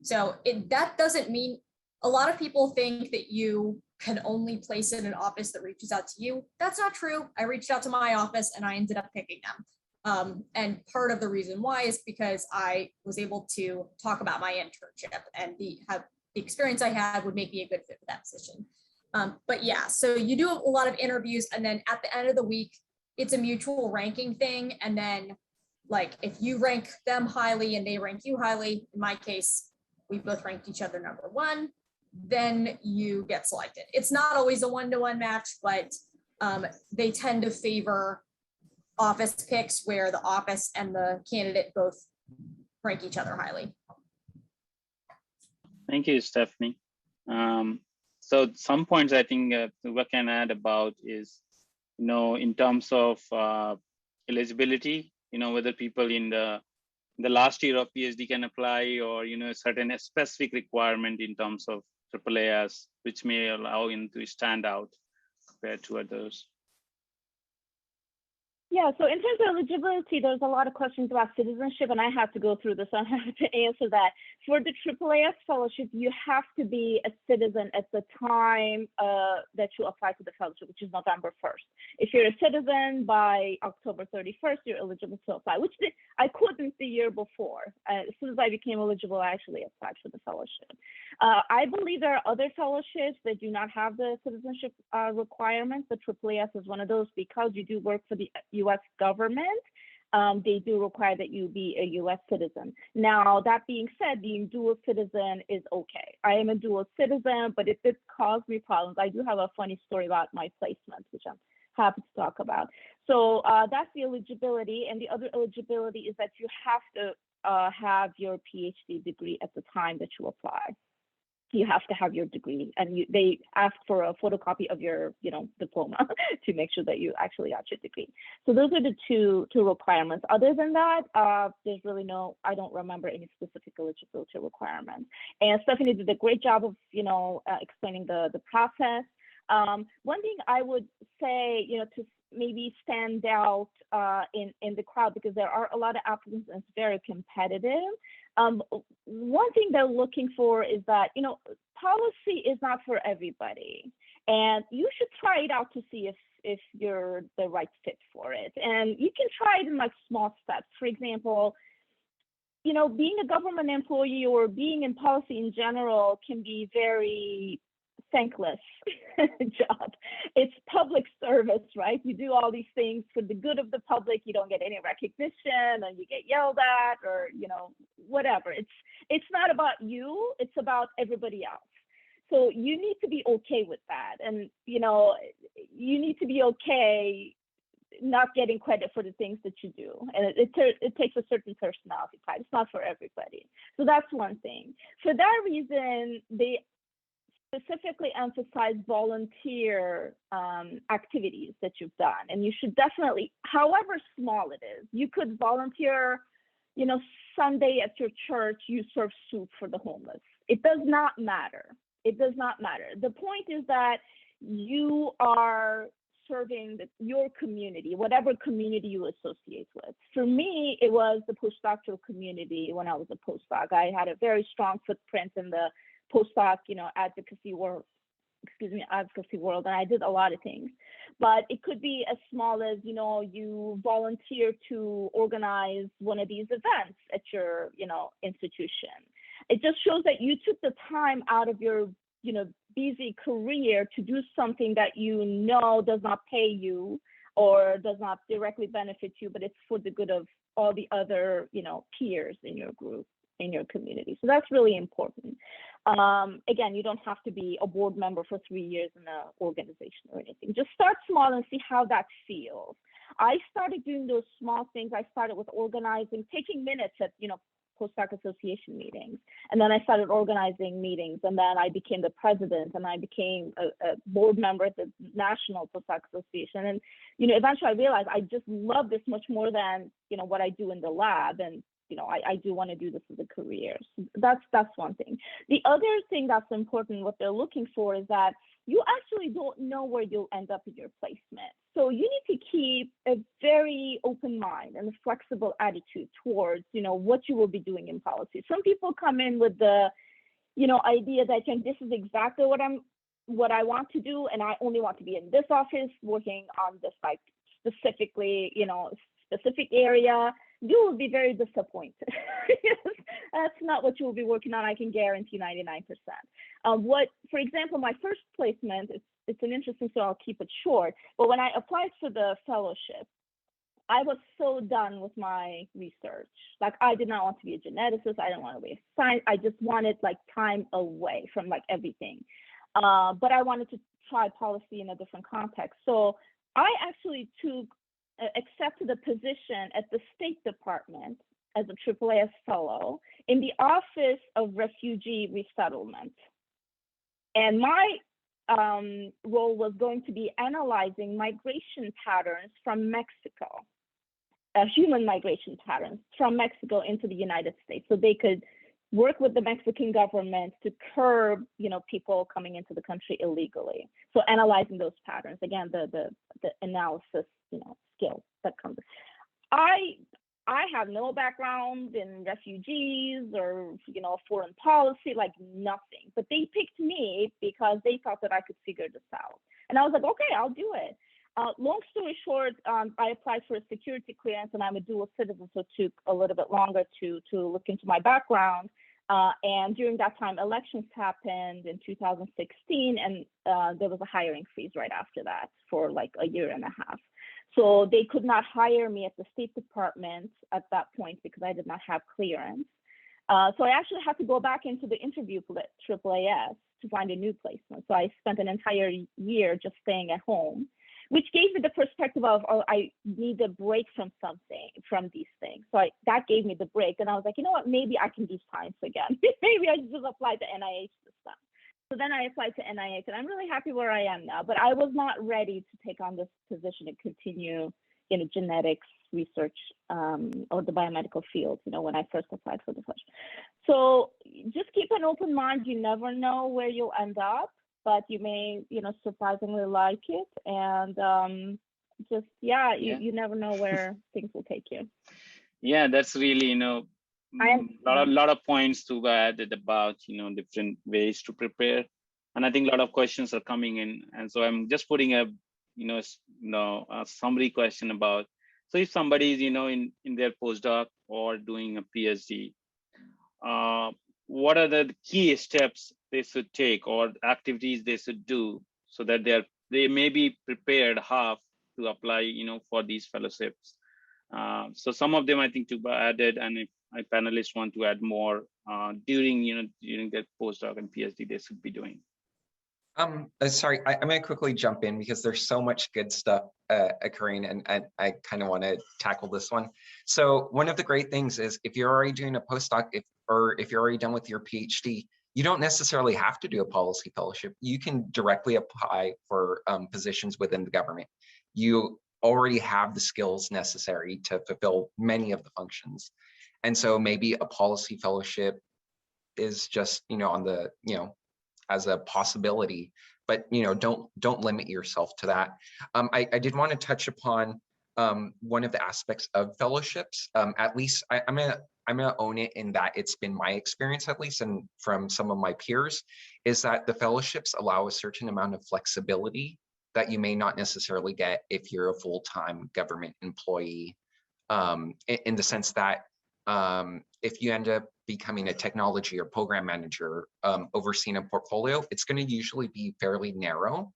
So that doesn't mean, a lot of people think that you can only place in an office that reaches out to you. That's not true. I reached out to my office and I ended up picking them. And part of the reason why is because I was able to talk about my internship, and the experience I had would make me a good fit for that position. But yeah, so you do a lot of interviews, and then at the end of the week, it's a mutual ranking thing. And then like if you rank them highly and they rank you highly, in my case, we both ranked each other #1, then you get selected. It's not always a 1-to-1 match, but they tend to favor office picks where the office and the candidate both rank each other highly. Thank you, Stephanie. So some points I think we can add about is, in terms of eligibility, whether people in the last year of PhD can apply, or, a certain specific requirement in terms of AAAS, which may allow him to stand out compared to others. Yeah, so in terms of eligibility, there's a lot of questions about citizenship, and I have to go through this, so I have to answer that. For the AAAS fellowship, you have to be a citizen at the time that you apply to the fellowship, which is November 1st. If you're a citizen by October 31st, you're eligible to apply, which I couldn't the year before. As soon as I became eligible, I actually applied for the fellowship. I believe there are other fellowships that do not have the citizenship requirements. The AAAS is one of those because you do work for the US government. They do require that you be a US citizen. Now, that being said, being dual citizen is okay. I am a dual citizen, but it did cause me problems. I do have a funny story about my placement, which I'm happy to talk about. So that's the eligibility. And the other eligibility is that you have to have your PhD degree at the time that you apply. You have to have your degree, and they ask for a photocopy of your, diploma to make sure that you actually got your degree. So those are the two requirements. Other than that, there's really I don't remember any specific eligibility requirements. And Stephanie did a great job of, explaining the process. One thing I would say, to maybe stand out in the crowd, because there are a lot of applicants and it's very competitive. One thing they're looking for is that, policy is not for everybody, and you should try it out to see if you're the right fit for it. And you can try it in like small steps. For example, being a government employee or being in policy in general can be very thankless job. It's public service, right? You do all these things for the good of the public. You don't get any recognition, and you get yelled at, or whatever. It's not about you. It's about everybody else. So you need to be okay with that, and you need to be okay not getting credit for the things that you do. And it takes a certain personality type. It's not for everybody. So that's one thing. For that reason, they specifically emphasize volunteer activities that you've done. And you should definitely, however small it is, you could volunteer, Sunday at your church, you serve soup for the homeless. It does not matter. It does not matter. The point is that you are serving your community, whatever community you associate with. For me, it was the postdoctoral community when I was a postdoc. I had a very strong footprint in the postdoc, advocacy world, and I did a lot of things. But it could be as small as, you volunteer to organize one of these events at your, institution. It just shows that you took the time out of your, busy career to do something that does not pay you or does not directly benefit you, but it's for the good of all the other, peers in your group, in your community. So that's really important. Again, you don't have to be a board member for 3 years in an organization or anything. Just start small and see how that feels. I started doing those small things. I started with organizing, taking minutes at, postdoc association meetings. And then I started organizing meetings, and then I became the president, and I became a board member at the National Postdoc Association. And, eventually I realized I just love this much more than, what I do in the lab. And I do want to do this as a career. So that's one thing. The other thing that's important, what they're looking for, is that you actually don't know where you'll end up in your placement. So you need to keep a very open mind and a flexible attitude towards, what you will be doing in policy. Some people come in with the, idea that this is exactly what I want to do, and I only want to be in this office working on this specifically, specific area. You will be very disappointed. That's not what you will be working on. I can guarantee 99%. For example, my first placement, it's an interesting, so I'll keep it short. But when I applied for the fellowship, I was so done with my research. Like, I did not want to be a geneticist. I didn't want to be a science. I just wanted time away from everything. But I wanted to try policy in a different context. So I actually accepted a position at the State Department as a AAAS fellow in the Office of Refugee Resettlement. And my role was going to be analyzing migration patterns from Mexico, human migration patterns from Mexico into the United States, so they could work with the Mexican government to curb, people coming into the country illegally. So analyzing those patterns, again, the analysis, skills that comes. I have no background in refugees or, foreign policy, like nothing. But they picked me because they thought that I could figure this out. And I was like, okay, I'll do it. Long story short, I applied for a security clearance, and I'm a dual citizen, so it took a little bit longer to look into my background. And during that time, elections happened in 2016, and there was a hiring freeze right after that for like a year and a half. So they could not hire me at the State Department at that point because I did not have clearance. So I actually had to go back into the interview for AAAS to find a new placement. So I spent an entire year just staying at home, which gave me the perspective of, oh, I need a break from these things. So that gave me the break. And I was like, you know what, maybe I can do science again. Maybe I just apply to NIH system. So then I applied to NIH, and I'm really happy where I am now, but I was not ready to take on this position and continue in genetics research or the biomedical field, when I first applied for the position. So just keep an open mind. You never know where you'll end up, but you may, surprisingly like it. And you never know where things will take you. Yeah, that's really, a lot of points to added about, different ways to prepare. And I think a lot of questions are coming in. And so I'm just putting a, a summary question about, so if somebody is, in their postdoc or doing a PhD, what are the key steps they should take or activities they should do so that they may be prepared half to apply, for these fellowships? So some of them I think Tuba added, and if my panelists want to add more during their postdoc and PhD, they should be doing. Sorry, I'm going to quickly jump in because there's so much good stuff occurring, and I kind of want to tackle this one. So one of the great things is if you're already doing a postdoc, if you're already done with your PhD, you don't necessarily have to do a policy fellowship. You can directly apply for positions within the government. You already have the skills necessary to fulfill many of the functions. And so maybe a policy fellowship is just, on the, as a possibility, but, don't limit yourself to that. I did want to touch upon one of the aspects of fellowships. At least I'm gonna own it in that it's been my experience, at least, and from some of my peers, is that the fellowships allow a certain amount of flexibility that you may not necessarily get if you're a full-time government employee, in the sense that if you end up becoming a technology or program manager overseeing a portfolio, it's going to usually be fairly narrow.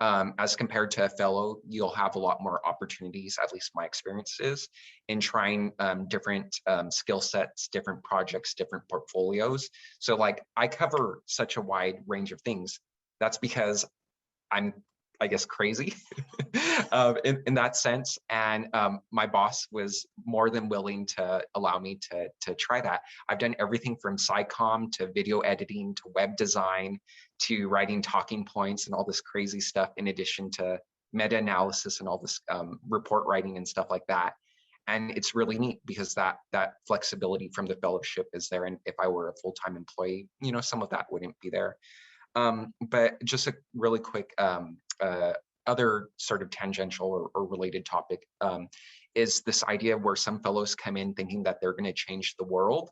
As compared to a fellow, you'll have a lot more opportunities, at least my experience is, in trying different skill sets, different projects, different portfolios. So like I cover such a wide range of things. That's because I'm, I guess, crazy in that sense. And my boss was more than willing to allow me to try that. I've done everything from SciComm to video editing to web design to writing talking points and all this crazy stuff, in addition to meta-analysis and all this report writing and stuff like that. And it's really neat because that flexibility from the fellowship is there. And if I were a full-time employee, some of that wouldn't be there. But just a really quick other sort of tangential or related topic is this idea where some fellows come in thinking that they're going to change the world.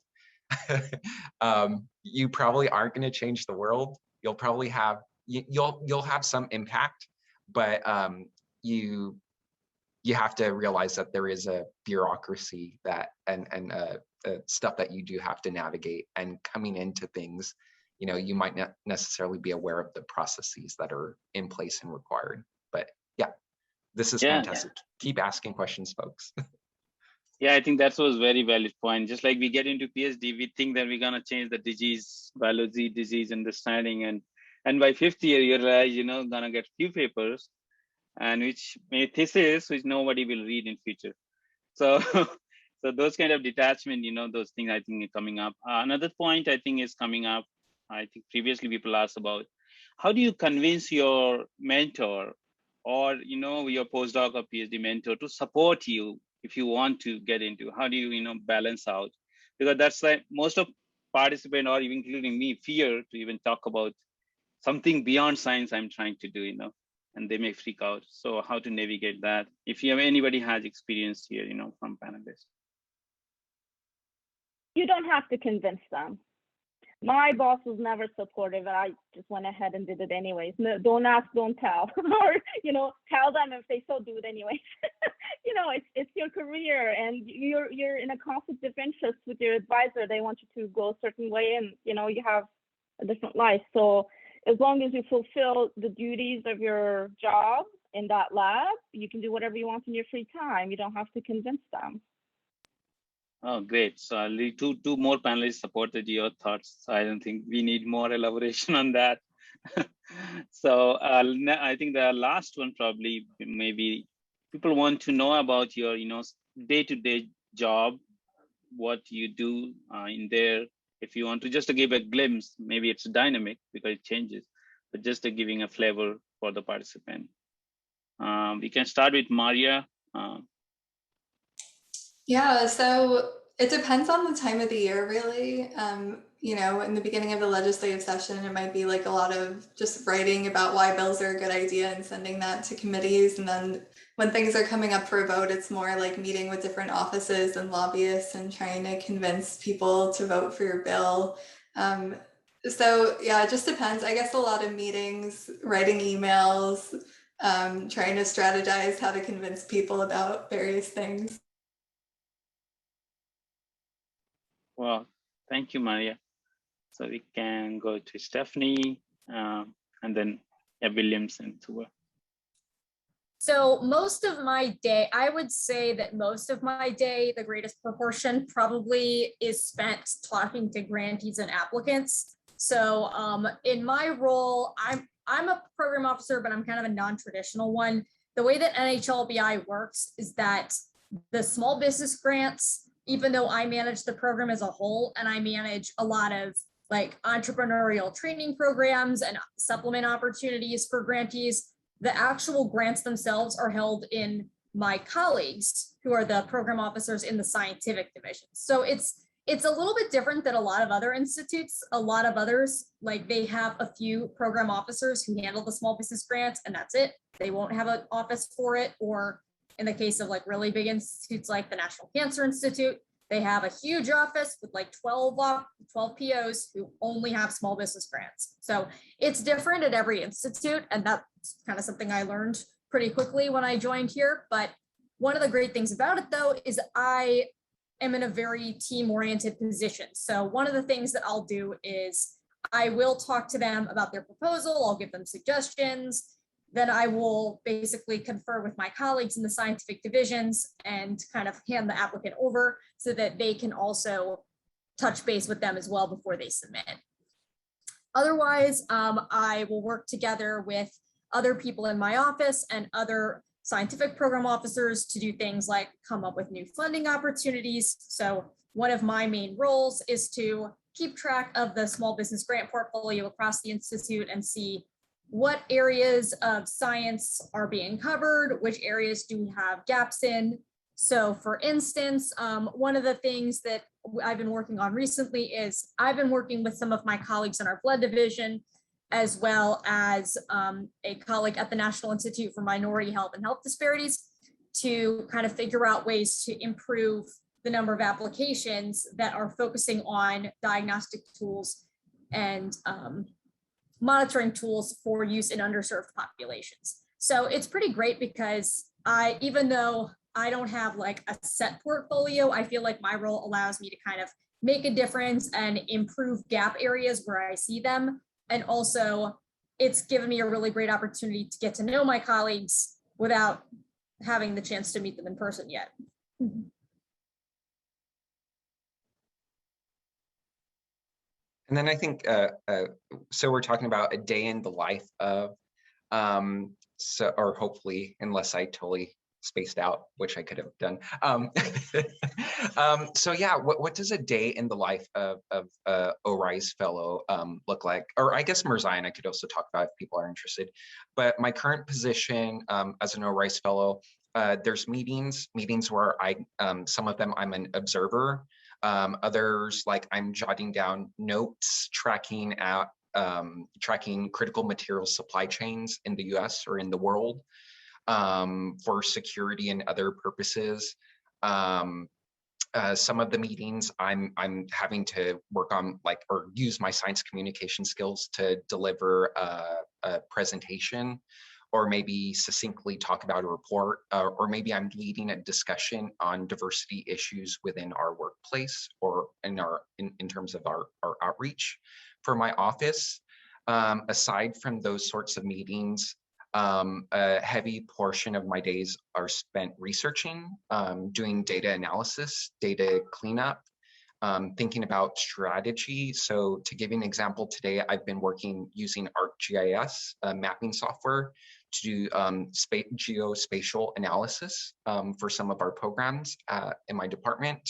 You probably aren't going to change the world. You'll probably have you'll have some impact, but you have to realize that there is a bureaucracy that and stuff that you do have to navigate, and coming into things, you might not necessarily be aware of the processes that are in place and required. But yeah, this is fantastic. Keep asking questions, folks. Yeah, I think that was very valid point. Just like we get into PhD, we think that we're gonna change the disease, biology, disease understanding, and by fifth year, you realize gonna get few papers, and which thesis which nobody will read in future. So, so those kind of detachment, those things I think are coming up. Another point I think is coming up. I think previously people asked about how do you convince your mentor or your postdoc or PhD mentor to support you if you want to get into, how do you balance out? Because that's like most of participant or even including me fear to even talk about something beyond science I'm trying to do, and they may freak out. So how to navigate that? If you have anybody has experience here, from panelists. You don't have to convince them. My boss was never supportive, and I just went ahead and did it anyways. No, don't ask, don't tell, or tell them if they so do it anyways. It's your career, and you're in a conflict of interest with your advisor. They want you to go a certain way, and you have a different life. So as long as you fulfill the duties of your job in that lab, you can do whatever you want in your free time. You don't have to convince them. Oh, great. So I'll leave two more panelists supported your thoughts. So I don't think we need more elaboration on that. So I think the last one probably maybe people want to know about your, day-to-day job, what you do in there. If you want to just to give a glimpse, maybe it's dynamic because it changes, but just to giving a flavor for the participant. We can start with Maria. Yeah, so it depends on the time of the year, really. In the beginning of the legislative session, it might be like a lot of just writing about why bills are a good idea and sending that to committees. And then when things are coming up for a vote, it's more like meeting with different offices and lobbyists and trying to convince people to vote for your bill. So yeah, it just depends. I guess a lot of meetings, writing emails, trying to strategize how to convince people about various things. Well, thank you, Maria. So we can go to Stephanie and then Williams and Tuba. So most of my day, I would say that most of my day, the greatest proportion probably is spent talking to grantees and applicants. So in my role, I'm a program officer, but I'm kind of a non-traditional one. The way that NHLBI works is that the small business grants, even though I manage the program as a whole, and I manage a lot of like entrepreneurial training programs and supplement opportunities for grantees, the actual grants themselves are held in my colleagues who are the program officers in the scientific division. So it's a little bit different than a lot of other institutes. A lot of others, like they have a few program officers who handle the small business grants and that's it. They won't have an office for it, or in the case of like really big institutes like the National Cancer Institute, they have a huge office with like 12 POs who only have small business grants. So it's different at every institute, and that's kind of something I learned pretty quickly when I joined here. But one of the great things about it though is I am in a very team-oriented position. So one of the things that I'll do is I will talk to them about their proposal, I'll give them suggestions, then I will basically confer with my colleagues in the scientific divisions and kind of hand the applicant over so that they can also touch base with them as well before they submit. Otherwise, I will work together with other people in my office and other scientific program officers to do things like come up with new funding opportunities. So one of my main roles is to keep track of the small business grant portfolio across the institute and see what areas of science are being covered, which areas do we have gaps in. So for instance, one of the things that I've been working on recently is I've been working with some of my colleagues in our blood division, as well as a colleague at the National Institute for Minority Health and Health Disparities, to kind of figure out ways to improve the number of applications that are focusing on diagnostic tools and monitoring tools for use in underserved populations. So it's pretty great because even though I don't have like a set portfolio, I feel like my role allows me to kind of make a difference and improve gap areas where I see them. And also it's given me a really great opportunity to get to know my colleagues without having the chance to meet them in person yet. And then I think, so we're talking about a day in the life of, or hopefully, unless I totally spaced out, which I could have done. So yeah, what does a day in the life of ORISE fellow look like? Or I guess Mirzayan, I could also talk about if people are interested. But my current position as an ORISE fellow, there's meetings where some of them I'm an observer. Others, like I'm jotting down notes, tracking critical material supply chains in the US or in the world for security and other purposes. Some of the meetings I'm having to work on, like, or use my science communication skills to deliver a presentation, or maybe succinctly talk about a report, or maybe I'm leading a discussion on diversity issues within our workplace or in terms of our outreach for my office. Aside from those sorts of meetings, a heavy portion of my days are spent researching, doing data analysis, data cleanup, thinking about strategy. So to give you an example, today I've been working using ArcGIS, mapping software, to do geospatial analysis for some of our programs in my department.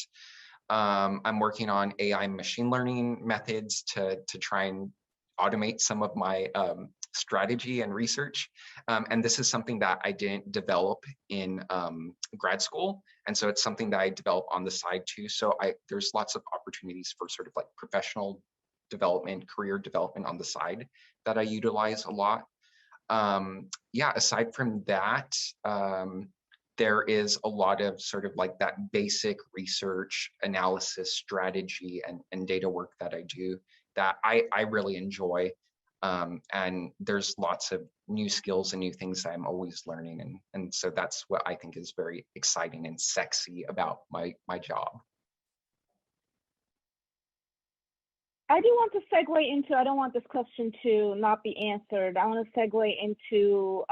I'm working on AI machine learning methods to try and automate some of my strategy and research. And this is something that I didn't develop in grad school. And so it's something that I develop on the side too. So there's lots of opportunities for sort of like professional development, career development on the side that I utilize a lot. Yeah, aside from that, there is a lot of sort of like that basic research, analysis, strategy, and data work that I do that I really enjoy. And there's lots of new skills and new things that I'm always learning. And so that's what I think is very exciting and sexy about my job. I do want to segue into, I don't want this question to not be answered. I want to segue into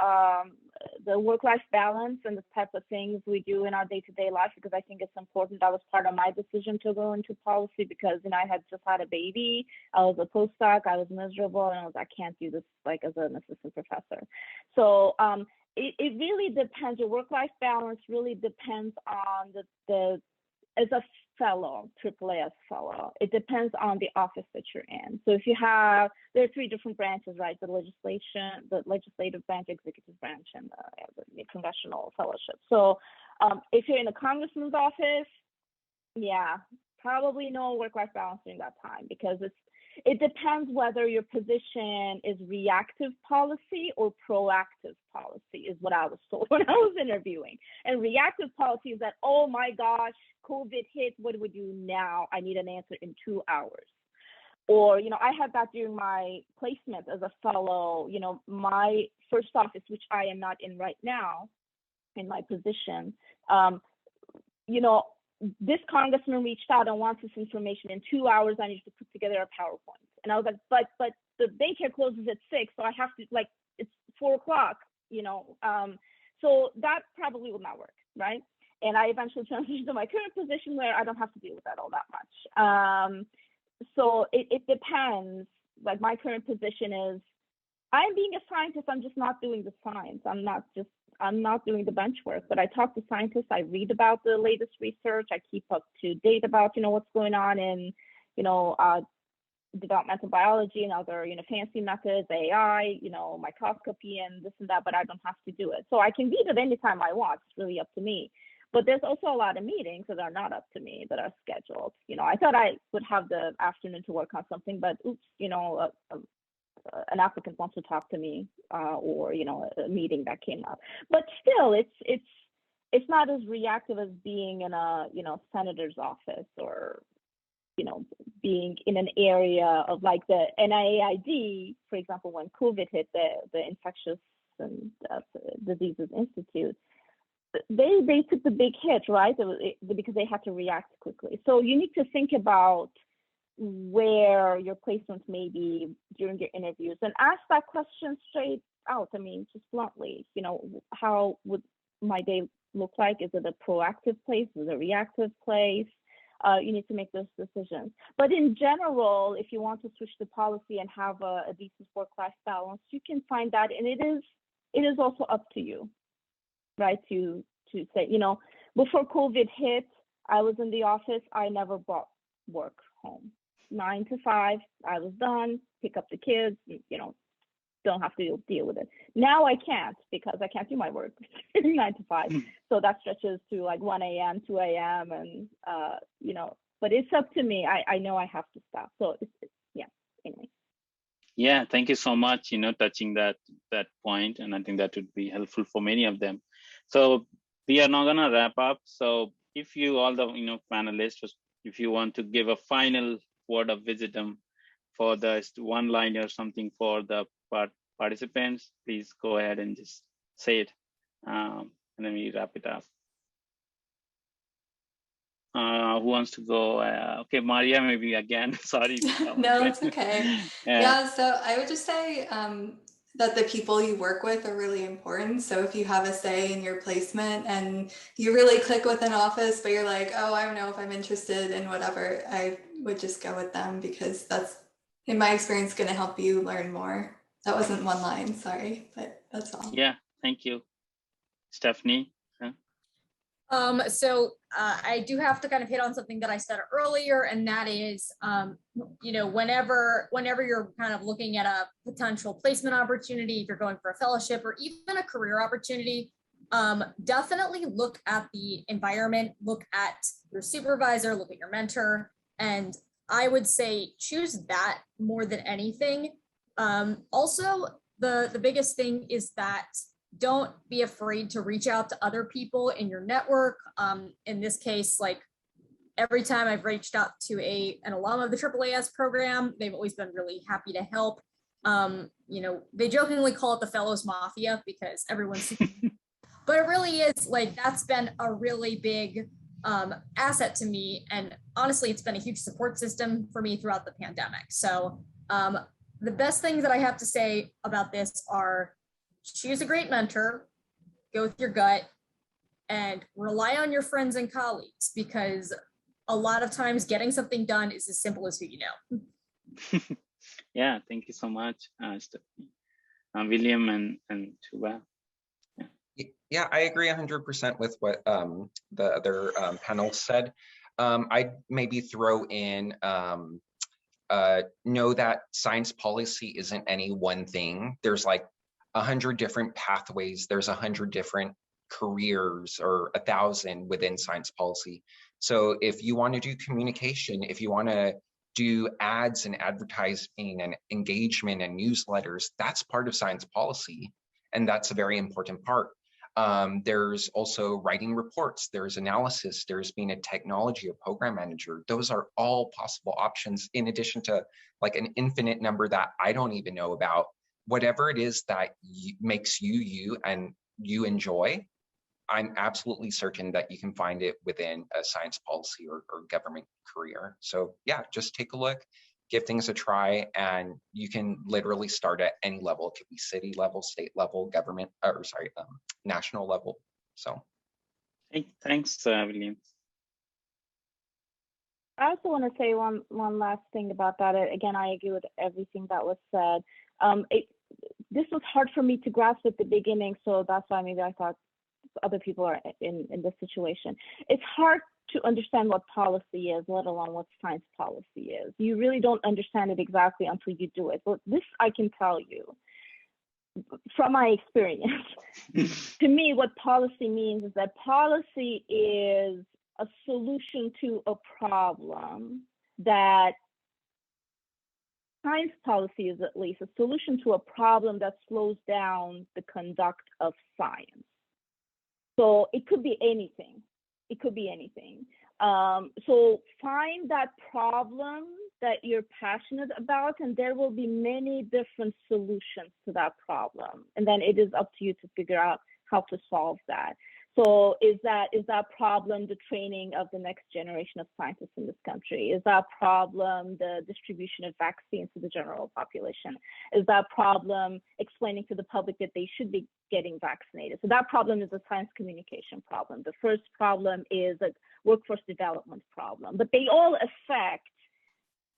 the work-life balance and the type of things we do in our day-to-day life, because I think it's important. That was part of my decision to go into policy because, you know, I had just had a baby. I was a postdoc. I was miserable, and I was, I can't do this like as an assistant professor. So it really depends. Your work-life balance really depends on the as a fellow, AAAS fellow, it depends on the office that you're in. So if you have, there are three different branches, right? The legislative branch, executive branch, and the congressional fellowship. So if you're in a congressman's office, yeah, probably no work-life balance during that time, because it depends whether your position is reactive policy or proactive policy, is what I was told when I was interviewing. And reactive policy is that, oh my gosh, COVID hit, what do we do now? I need an answer in 2 hours. Or, you know, I had that during my placement as a fellow, you know, my first office, which I am not in right now, in my position, you know, this congressman reached out and wants this information in 2 hours. I need to put together a PowerPoint. And I was like, but the daycare closes at 6, so I have to, like, it's 4 o'clock, you know. So that probably will not work, right? And I eventually transitioned to my current position where I don't have to deal with that all that much. So it depends. Like, my current position is, I'm being a scientist, I'm just not doing the science. I'm not doing the bench work, but I talk to scientists, I read about the latest research, I keep up to date about, you know, what's going on in, you know, developmental biology and other, you know, fancy methods, AI, you know, microscopy and this and that, but I don't have to do it. So I can read it anytime I want, it's really up to me. But there's also a lot of meetings that are not up to me, that are scheduled. You know, I thought I would have the afternoon to work on something, but oops, you know, an applicant wants to talk to me, or, you know, a meeting that came up. But still, it's not as reactive as being in a, you know, senator's office, or, you know, being in an area of like the NIAID, for example, when COVID hit, the Infectious and Diseases Institute. They took the big hit, right? Because they had to react quickly. So you need to think about where your placements may be during your interviews, and ask that question straight out. I mean, just bluntly, you know, how would my day look like? Is it a proactive place? Is it a reactive place? You need to make those decisions. But in general, if you want to switch to policy and have a decent work-life balance, you can find that, and it is also up to you, right? To say, you know, before COVID hit, I was in the office. I never brought work home. 9 to 5, I was done. Pick up the kids. You know, don't have to deal with it. Now I can't, because I can't do my work 9 to 5. So that stretches to like 1 a.m., 2 a.m. and, you know, but it's up to me. I know I have to stop. So yeah, anyway. Yeah, thank you so much, touching that point. And I think that would be helpful for many of them. So we are now gonna wrap up. So if you all the, panelists, if you want to give a final word of wisdom for the one line or something for the participants, please go ahead and just say it. And then we wrap it up. Who wants to go? Okay, Maria, maybe again. Sorry. No, it's okay. Yeah, so I would just say that the people you work with are really important. So if you have a say in your placement and you really click with an office, but you're like, oh, I don't know if I'm interested in whatever, I would just go with them, because that's, in my experience, going to help you learn more. That wasn't one line, sorry, but that's all. Yeah, thank you. Stephanie? So I do have to kind of hit on something that I said earlier, and that is, whenever you're kind of looking at a potential placement opportunity, if you're going for a fellowship or even a career opportunity, definitely look at the environment, look at your supervisor, look at your mentor, and I would say choose that more than anything. Also, the biggest thing is that don't be afraid to reach out to other people in your network. In this case, like every time I've reached out to an alum of the AAAS program, they've always been really happy to help. They jokingly call it the Fellows Mafia because everyone's, but it really is like, that's been a really big asset to me. And honestly, it's been a huge support system for me throughout the pandemic. So the best things that I have to say about this are, choose a great mentor, go with your gut, and rely on your friends and colleagues, because a lot of times getting something done is as simple as who you know. Yeah, thank you so much, Stephanie. William and Tuba. Yeah, I agree 100% with what the other panelists said. I'd maybe throw in, know that science policy isn't any one thing. There's like 100 different pathways. There's 100 different careers, or 1,000 within science policy. So if you want to do communication, if you want to do ads and advertising and engagement and newsletters, that's part of science policy. And that's a very important part. There's also writing reports, there's analysis, there's being a technology, a program manager. Those are all possible options, in addition to like an infinite number that I don't even know about. Whatever it is that makes you and you enjoy, I'm absolutely certain that you can find it within a science policy or government career. So yeah, just take a look, give things a try, and you can literally start at any level. It could be city level, state level, government, national level. So. Hey, thanks, William. I also want to say one last thing about that. Again, I agree with everything that was said. This was hard for me to grasp at the beginning, so that's why maybe I thought other people are in this situation. It's hard to understand what policy is, let alone what science policy is. You really don't understand it exactly until you do it. But this I can tell you from my experience. To me, what policy means is that policy is a solution to a problem that science policy is, at least a solution to a problem that slows down the conduct of science. So it could be anything. It could be anything. So find that problem that you're passionate about, and there will be many different solutions to that problem. And then it is up to you to figure out how to solve that. So is that problem the training of the next generation of scientists in this country? Is that problem the distribution of vaccines to the general population? Is that problem explaining to the public that they should be getting vaccinated? So that problem is a science communication problem. The first problem is a workforce development problem, but they all affect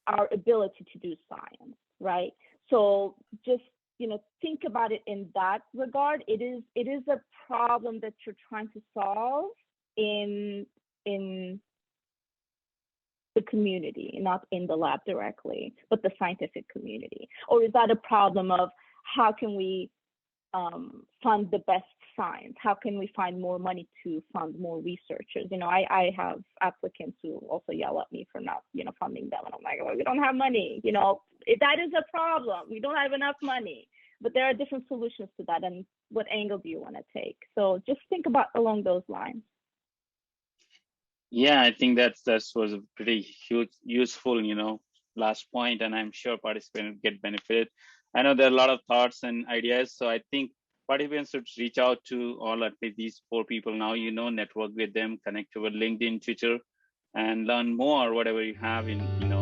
our ability to do science, right? So just think about it in that regard. It is a problem that you're trying to solve in the community, not in the lab directly, but the scientific community. Or is that a problem of how can we fund the best science? How can we find more money to fund more researchers? You know, I have applicants who also yell at me for not, you know, funding them. And I'm like, well, we don't have money. You know, that is a problem. We don't have enough money. But there are different solutions to that. And what angle do you want to take? So just think about along those lines. Yeah, I think that was a pretty huge, useful, you know, last point, and I'm sure participants get benefited. I know there are a lot of thoughts and ideas, so I think participants should reach out to all at least these 4 people now, you know, network with them, connect over LinkedIn, Twitter, and learn more, whatever you have in, you know,